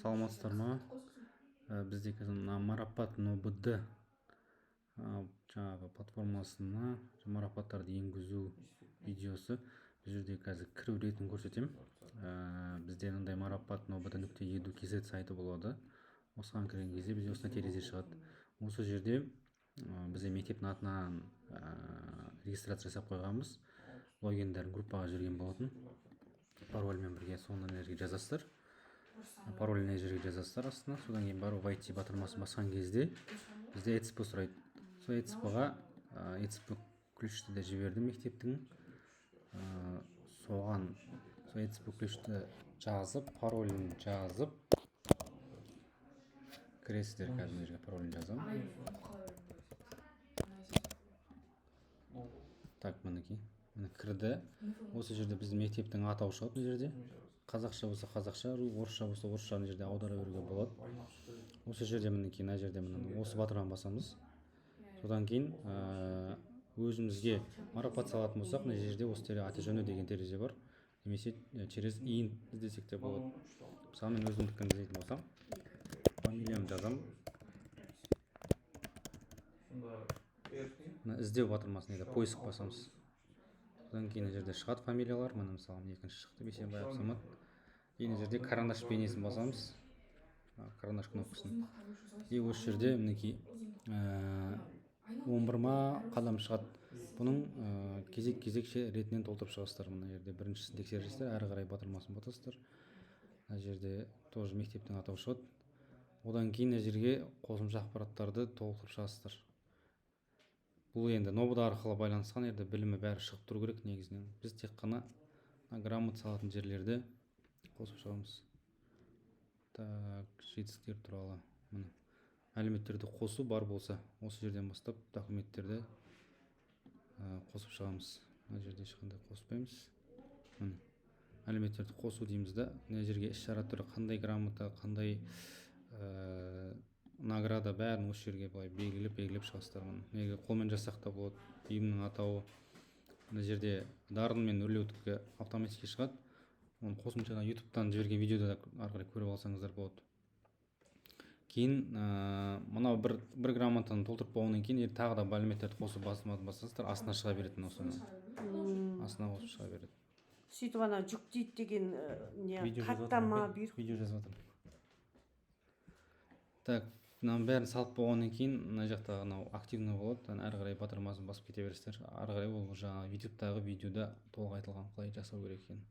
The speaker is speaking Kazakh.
Саламатсыздар ма? Бізде қазір марапат НОБД жаңағы платформасына марапаттарды енгізу видеосы. Бұл жерде қазір кіру ретін көрсетемін. Бізде мындай марапат nobd.edu kz сайты болады. Осыған кірген кезде бізде осындай терезе шығады. Осы жерде бізде мектептің атынан регистрация жасап қойғанбыз. Логиндерін группаға жіберген болатын. Парольмен бірге соңынан жерге жазасыздар. Парольный жерге жазасыздар астына. Содан кейін барып IT батырмасын басқан кезде бізде ETSP сұрайды. Сол ETSP-ға ETSP ключті де жібердім мектептің. Соған сол ETSP ключті жазып, паролін жазып кіресіздер. Қазір жерге паролін жазамын. Так, мінекей. Кірді. Осы жерде біздің мектептің атауы шығады. Бұл жерде қазақша болса қазақша, орысша болса орысша жерде аудара беруге болады. Осы жерде мінекей, мына жерде осы батырманы басамыз. Содан кейін өзімізге марапат салатын болсақ, мына жерде осы терезе аты жөні деген терезе бар. Немесе через иін іздесек те болады. Мысалы мен өзімдікін іздейтін болсам, фамилиямды жазамын. Іздеу батырмасына поиск басамыз. Содан кейін жерде шығады фамилиялар. Мына мысалы екінші шықты, Бейсенбаев Самат. Енді жерде карандаш бейнесін басамыз. Карандаш кнопкасын. И осы жерде мінекей 11 ма қадам шығады. Бұның кезек-кезекше ретінен толтырып шығасыздар. Мына жерде біріншісін тексересіздер, әрі қарай батырмасын батасыздар. Мына жерде тоже мектептің атауы шығады. Одан кейін мына жерге қосымша ақпараттарды толтырып шығасыздар. Бұл енді НОБД арқылы байланысқан, енді білімі бәрі шығып тұру керек негізінен. Біз тек қана грамота салатын жерлерді қосып шығамыз. Так, жетістіктер туралы. Міне. Мәліметтерді қосу бар болса, осы жерден бастап документтерді қосып шығамыз. Мына жерде ешқандай қоспаймыз. Міне. Мәліметтерді қосу дейміз да. Мына жерге іс-шара түрі, қандай грамота, қандай награда бәрін осы жерге былай белгілеп шығасыздар. Неге қолмен жазсақ та болады. Ұйымның атауы. Мына жерде дарын мен өрлеутікке автоматически шығады. Оны қосымшадан YouTube-тан жіберген видеода ары қарай көріп алсаңыздар болады. Кейін мынау бір грамотаны толтырып болғаннан кейін тағы да мәліметтерді қосып басасыздар, астына шыға беретін осыны. Астына қосып шыға береді. Сөйтіп ана жүктейді деген не хаттама бұйрық. Видео жазып жатырмын. Так, мынаның бәрін салып болғаннан кейін мына жақта активный болады. Әрі қарай батырмасын басып кете бересіздер. Ары қарай ол жаңағы YouTube-тағы видеода толық айтылған қалай жасау керек екенін.